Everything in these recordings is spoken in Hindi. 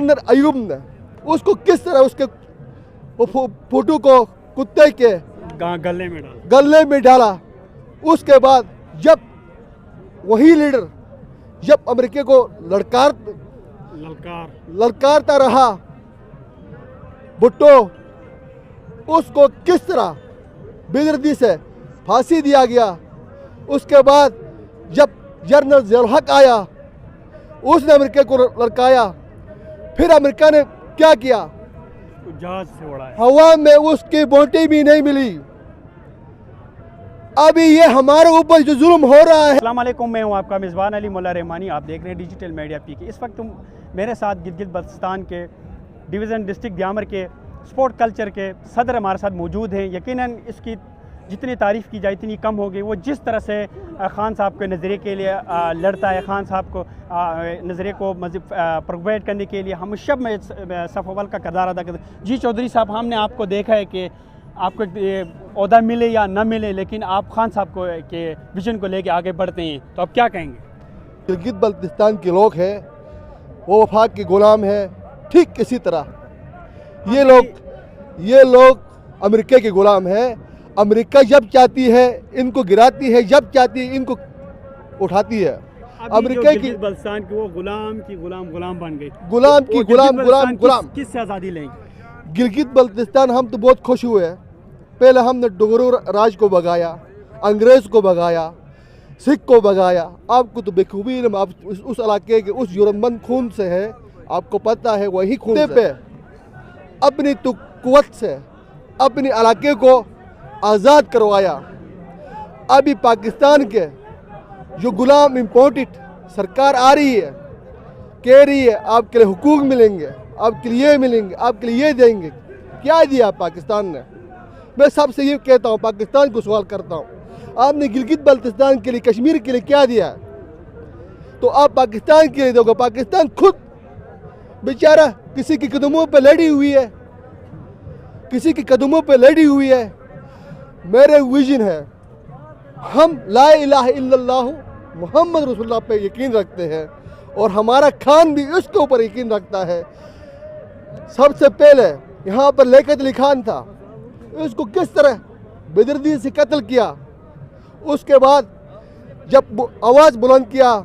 जनरल अयूब ने उसको किस तरह उसके फोटो को कुत्ते के गले में डाला। उसके बाद जब वही लीडर जब अमेरिका को ललकारता रहा भुट्टो, उसको किस तरह बेदर्दी से फांसी दिया गया। उसके बाद जब जनरल ज़ियाउल हक आया उसने अमेरिका को लड़काया। फिर अमेरिका ने क्या किया, जहाज से उड़ाया, हवा में उसकी बोटी भी नहीं मिली। अभी ये हमारे ऊपर जो जुल्म हो रहा है। अस्सलाम वालेकुम, मैं हूँ आपका मेज़बान अली मुल्ला रहमानी। आप देख रहे हैं डिजिटल मीडिया पीके। इस वक्त मेरे साथ गिलगित बल्तिस्तान के डिवीज़न डिस्ट्रिक्ट द्यामर के स्पोर्ट कल्चर के सदर हमारे साथ मौजूद हैं। यकीनन इसकी जितनी तारीफ़ की जाए इतनी कम होगी। वो जिस तरह से ख़ान साहब के नज़रिए के लिए लड़ता है, ख़ान साहब को नज़रिए को मज़ीद प्रोवाइड करने के लिए हम शब में सफ़ अव्वल का किरदार अदा करते हैं। जी चौधरी साहब, हमने आपको देखा है कि आपको ओहदा मिले या ना मिले, लेकिन आप ख़ान साहब को के विजन को लेके आगे बढ़ते हैं, तो आप क्या कहेंगे? गिलगित बल्तिस्तान के लोग हैं वो वफाक के गुलाम हैं। ठीक इसी तरह ये लोग अमेरिका के गुलाम हैं। अमेरिका जब चाहती है इनको गिराती है, जब चाहती है इनको उठाती है। अमेरिका की बल्तिस्तान की वो गुलाम बन गई। गुलाम किससे आज़ादी लेंगे? गिलगित बल्तिस्तान हम तो बहुत खुश हुए हैं। पहले हमने डोगरो राज को भगाया, अंग्रेज़ को भगाया, सिख को भगाया। आपको तो बेखूबी आप उस इलाके के उस जुर्मंद खून से है, आपको पता है वही खून पे अपनी तो कुव्वत से अपने इलाके को आज़ाद करवाया। अभी पाकिस्तान के जो गुलाम इम्पोर्टेड सरकार आ रही है, कह रही है आपके लिए हुकूक मिलेंगे, आपके लिए ये मिलेंगे, आपके लिए ये देंगे। क्या दिया पाकिस्तान ने? मैं सबसे ये कहता हूँ, पाकिस्तान को सवाल करता हूँ, आपने गिलगित बल्तिस्तान के लिए, कश्मीर के लिए क्या दिया है? तो आप पाकिस्तान के लिए दोगे। पाकिस्तान खुद बेचारा किसी के कदमों पे लड़ी हुई है, किसी के कदमों पे लड़ी हुई है। मेरे विजन है, हम ला इलाहा इल्लल्लाह मुहम्मद रसूलुल्लाह पे यकीन रखते हैं और हमारा खान भी उसके ऊपर यकीन रखता है। सबसे पहले यहाँ पर लियाकत अली खान था, उसको किस तरह बेदर्दी से कत्ल किया। उसके बाद जब आवाज़ बुलंद किया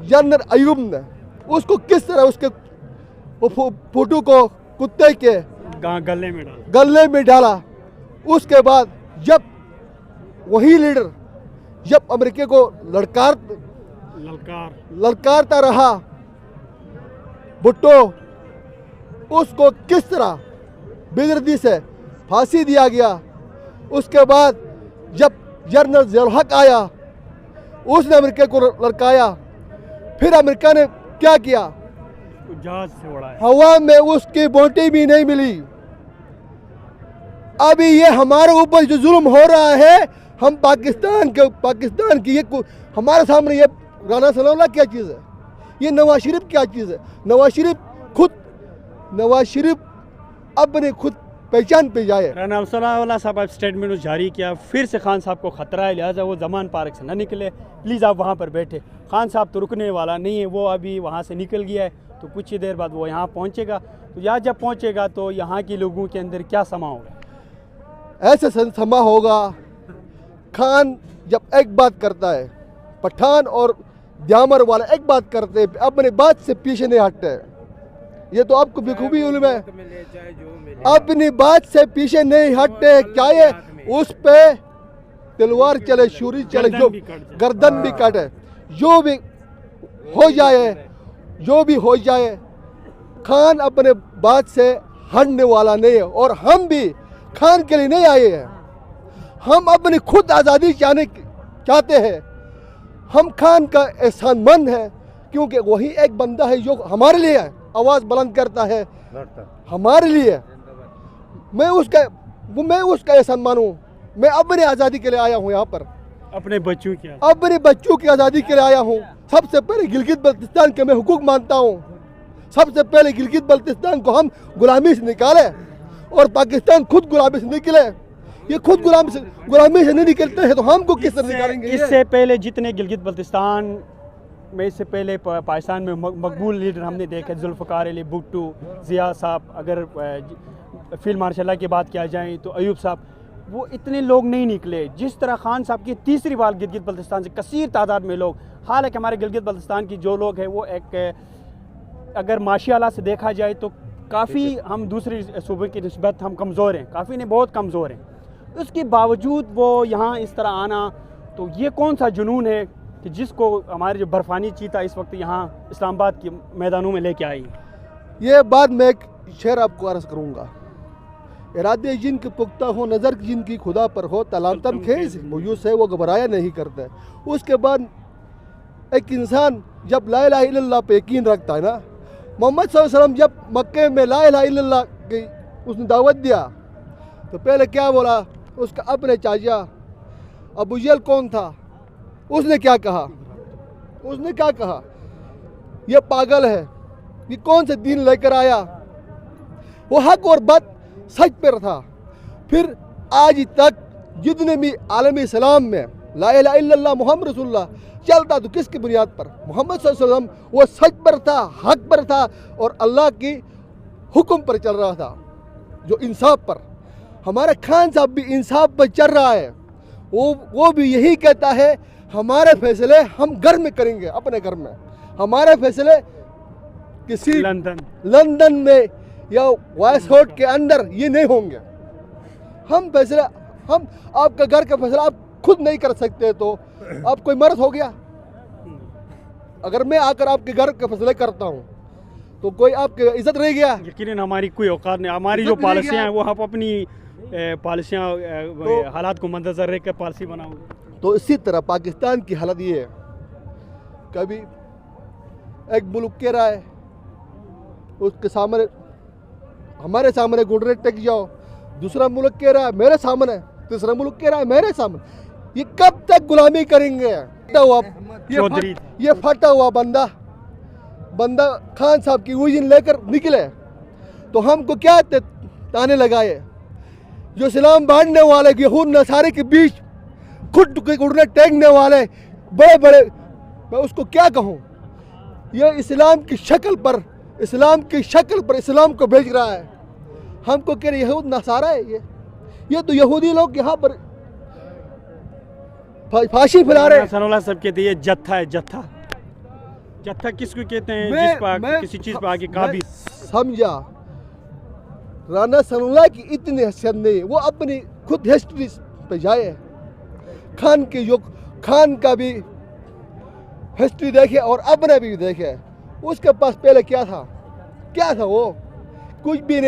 जनरल अयूब ने, उसको किस तरह उसके फोटो को कुत्ते के गले में डाला। उसके बाद जब वही लीडर जब अमेरिका को ललकारता रहा भुट्टो, उसको किस तरह बेदर्दी से फांसी दिया गया। उसके बाद जब जनरल ज़ियाउल हक आया उसने अमेरिका को लड़काया। फिर अमेरिका ने क्या किया, जहाज से उड़ाया, हवा में उसकी बोटी भी नहीं मिली। अभी ये हमारे ऊपर जो जुल्म हो रहा है, हम पाकिस्तान की ये हमारे सामने ये राना सनाउल्लाह क्या चीज़ है, ये नवाज शरीफ क्या चीज़ है। नवाज शरीफ अपने खुद पहचान पे जाए। राना सनाउल्लाह साहब स्टेटमेंट जारी किया, फिर से खान साहब को ख़तरा है, लिहाजा वो जमान पार्क से ना निकले, प्लीज़ आप वहाँ पर बैठे। खान साहब तो रुकने वाला नहीं है, वो अभी वहाँ से निकल गया है, तो कुछ ही देर बाद वो यहाँ पहुँचेगा। तो यहाँ जब पहुँचेगा तो यहाँ के लोगों के अंदर क्या समा होगा? ऐसे समा होगा, खान जब एक बात करता है, पठान और द्यामर वाला एक बात करते हैं, अपने बात से पीछे नहीं हटते। ये तो आपको बेखूबी उल्म है, अपनी बात से पीछे नहीं हटते। चाहे उस पे तलवार चले, छुरी चले, जो गर्दन भी काटे, जो भी हो जाए, खान अपने बात से हटने वाला नहीं है। और हम भी खान के लिए नहीं आए हैं, हम अपनी खुद आज़ादी चाहते हैं। हम खान का एहसानमंद है, क्योंकि वही एक बंदा है जो हमारे लिए आवाज़ बुलंद करता है, हमारे लिए। मैं उसका एहसानमंद हूँ। मैं अपनी आज़ादी के लिए आया हूँ, यहाँ पर अपने बच्चों की आज़ादी के लिए आया हूँ। सबसे पहले गिलगित बल्तिस्तान के मैं हुकूक मानता हूँ। सबसे पहले गिलगित बल्तिस्तान को हम गुलामी से निकाले और पाकिस्तान खुद गुलामी से निकले। ये खुद गुलामी से नहीं निकलते हैं तो हमको किस तरह निकालेंगे? इससे पहले जितने गिलगित बल्तिस्तान में, इससे पहले पाकिस्तान में मकबूल लीडर हमने देखे, जुल्फ़िकार अली भुट्टो, ज़िया साहब, अगर फील्ड मार्शल की बात किया जाए तो अयूब साहब, वो इतने लोग नहीं निकले जिस तरह खान साहब की तीसरी बार गिलगित बल्तिस्तान से कसीर तादाद में लोग। हालांकि हमारे गिलगित बल्तिस्तान की जो लोग हैं वो एक, अगर माशी हालात से देखा जाए तो काफ़ी हम दूसरी सूबे की निस्बत हम कमज़ोर हैं, काफ़ी नहीं बहुत कमज़ोर हैं। उसके बावजूद वो यहाँ इस तरह आना, तो ये कौन सा जुनून है कि जिसको हमारे जो बर्फ़ानी चीता इस वक्त यहाँ इस्लामाबाद के मैदानों में लेके आई? ये बात मैं एक शेर आपको अर्ज़ करूँगा। इरादे जिनके पुख्ता हो, नज़र जिनकी खुदा पर हो, तलातम खेज मुयूस है वो घबराया नहीं करता। उसके बाद एक इंसान जब ला इलाहा इल्लल्लाह पे यकीन रखता है ना, मोहम्मद सल्लल्लाहु अलैहि वसल्लम जब मक्के में ला इलाहा इल्लल्लाह की उसने दावत दिया तो पहले क्या बोला? उसका अपने चाचा अबू जहल कौन था, उसने क्या कहा? उसने क्या कहा? ये पागल है, ये कौन से दीन लेकर आया? वो हक और बात सच पर था। फिर आज तक जितने भी आलम इस्लाम में ला इलाहा इल्लल्लाह मुहम्मद रसूलुल्लाह चलता तो किसकी बुनियाद पर? मोहम्मद सल्लल्लाहु अलैहि वसल्लम वो सच पर था, हक पर था और अल्लाह की हुक्म पर चल रहा था, जो इंसाफ पर। हमारा खान साहब भी इंसाफ पर चल रहा है। वो भी यही कहता है हमारे फैसले हम घर में करेंगे, अपने घर में। हमारे फैसले किसी लंदन में या वाइस हाउस के अंदर ये नहीं होंगे। हम फैसले, हम आपका घर का फैसला आप खुद नहीं कर सकते तो आप कोई मर्द हो गया? अगर मैं आकर आपके घर के फैसले करता हूँ तो कोई आपकी इज्जत रह गया? यकीनन हमारी कोई औकात नहीं। हमारी जो पॉलिसियाँ हैं वो हम अपनी पॉलिसियाँ हालात को मद्देनजर रख कर पॉलिसी बनाओगे। तो इसी तरह पाकिस्तान की हालत ये है, कभी एक मुल्क कह रहा है उसके सामने, हमारे सामने घुटने टेक जाओ, दूसरा मुल्क कह रहा है मेरे सामने, तीसरा मुल्क कह रहा है मेरे सामने। ये कब तक गुलामी करेंगे? ये फटा हुआ बंदा खान साहब की विजन लेकर निकले तो हमको क्या ताने लगाए? जो इस्लाम बांटने वाले यहूद नसारे के बीच खुद के घुटने टेकने वाले बड़े बड़े, मैं उसको क्या कहूँ? ये इस्लाम की शक्ल पर इस्लाम को भेज रहा है। हमको कह रहे यहूद नसारा है ये तो यहूदी लोग यहाँ पर फांसी फैला रहे हैं। सनोल्लाह साहब कहते हैं ये जत्था है, जत्था किसको कहते हैं? जिस पर किसी चीज़ पर आगे काबिज। समझा, राना सनोल्लाह की इतनी हैसियत नहीं, वो अपनी खुद हिस्ट्री पे जाए। खान का भी हिस्ट्री देखे और अपने भी देखे। उसके पास पहले क्या था? वो कुछ भी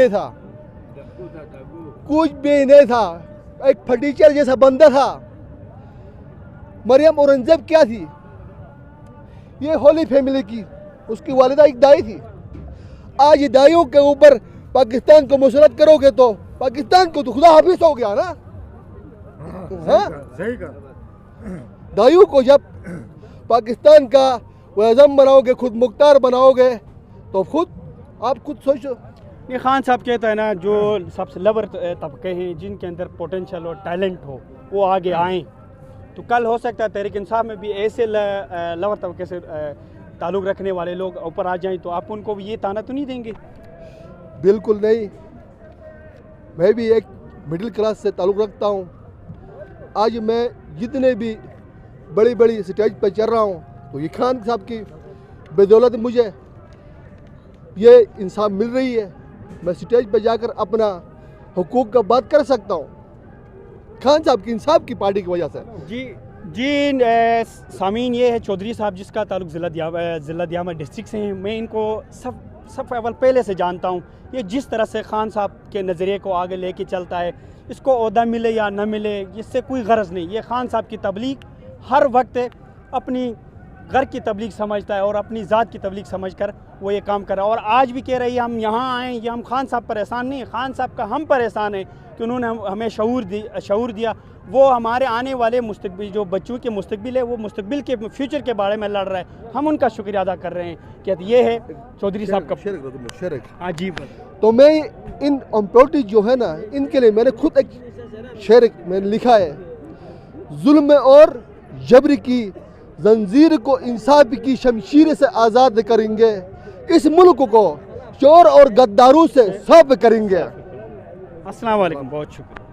नहीं था, एक फटीचर जैसा बंदा था। मरियम औरंगजेब क्या थी? ये होली फैमिली की उसकी वालिदा एक दाई थी। आज ये दाइयों के ऊपर पाकिस्तान को मुसलत करोगे तो पाकिस्तान को तो खुदा हाफिज हो गया ना। सही कहा। दाइयों को जब पाकिस्तान का वज़म बनाओगे, खुद मुख्तार बनाओगे तो आप खुद सोचो। ये खान साहब कहता है ना, जो सबसे लवर तबके हैं जिनके अंदर पोटेंशियल और टैलेंट हो वो आगे आएँ, तो कल हो सकता है तहरीक इंसाफ में भी ऐसे लवर तबके से ताल्लुक़ रखने वाले लोग ऊपर आ जाएं, तो आप उनको भी ये ताना तो नहीं देंगे? बिल्कुल नहीं। मैं भी एक मिडिल क्लास से ताल्लुक़ रखता हूँ। आज मैं जितने भी बड़ी स्टेज पर चल रहा हूँ तो ये खान साहब की बदौलत मुझे ये इंसाफ मिल रही है। मैं स्टेज पर जाकर अपना हुकूक का बात कर सकता हूँ खान साहब की इंसाफ की पार्टी की वजह से। जी सामीन, ये है चौधरी साहब जिसका ताल्लुक ज़िला दियामा डिस्ट्रिक्ट से हैं। मैं इनको सब अव्वल पहले से जानता हूँ। ये जिस तरह से खान साहब के नज़रिए को आगे लेके चलता है, इसको ओहदा मिले या न मिले इससे कोई गरज नहीं। ये खान साहब की तबलीग हर वक्त अपनी घर की तबलीग समझता है और अपनी ज़ात की तबलीग समझकर वो ये काम कर रहा है। और आज भी कह रही है हम यहाँ आएँ, ये हम खान साहब पर एहसान नहीं है, खान साहब का हम पर एहसान है कि उन्होंने हमें शऊर दिया। वो हमारे आने वाले मुस्तकबिल, जो बच्चों के मुस्तकबिल है, वो मुस्तकबिल के फ्यूचर के बारे में लड़ रहा है। हम उनका शुक्रिया अदा कर रहे हैं कि ये है चौधरी साहब का शेर। हाँ जी। तो मैं इन एम्प्लॉयज जो है ना, इनके लिए मैंने खुद एक शेर में लिखा है, जुल्म और जबर की जंजीर को इंसाफ की शमशीर से आज़ाद करेंगे, इस मुल्क को चोर और गद्दारों से साफ करेंगे। अस्सलाम वालेकुम, बहुत शुक्रिया।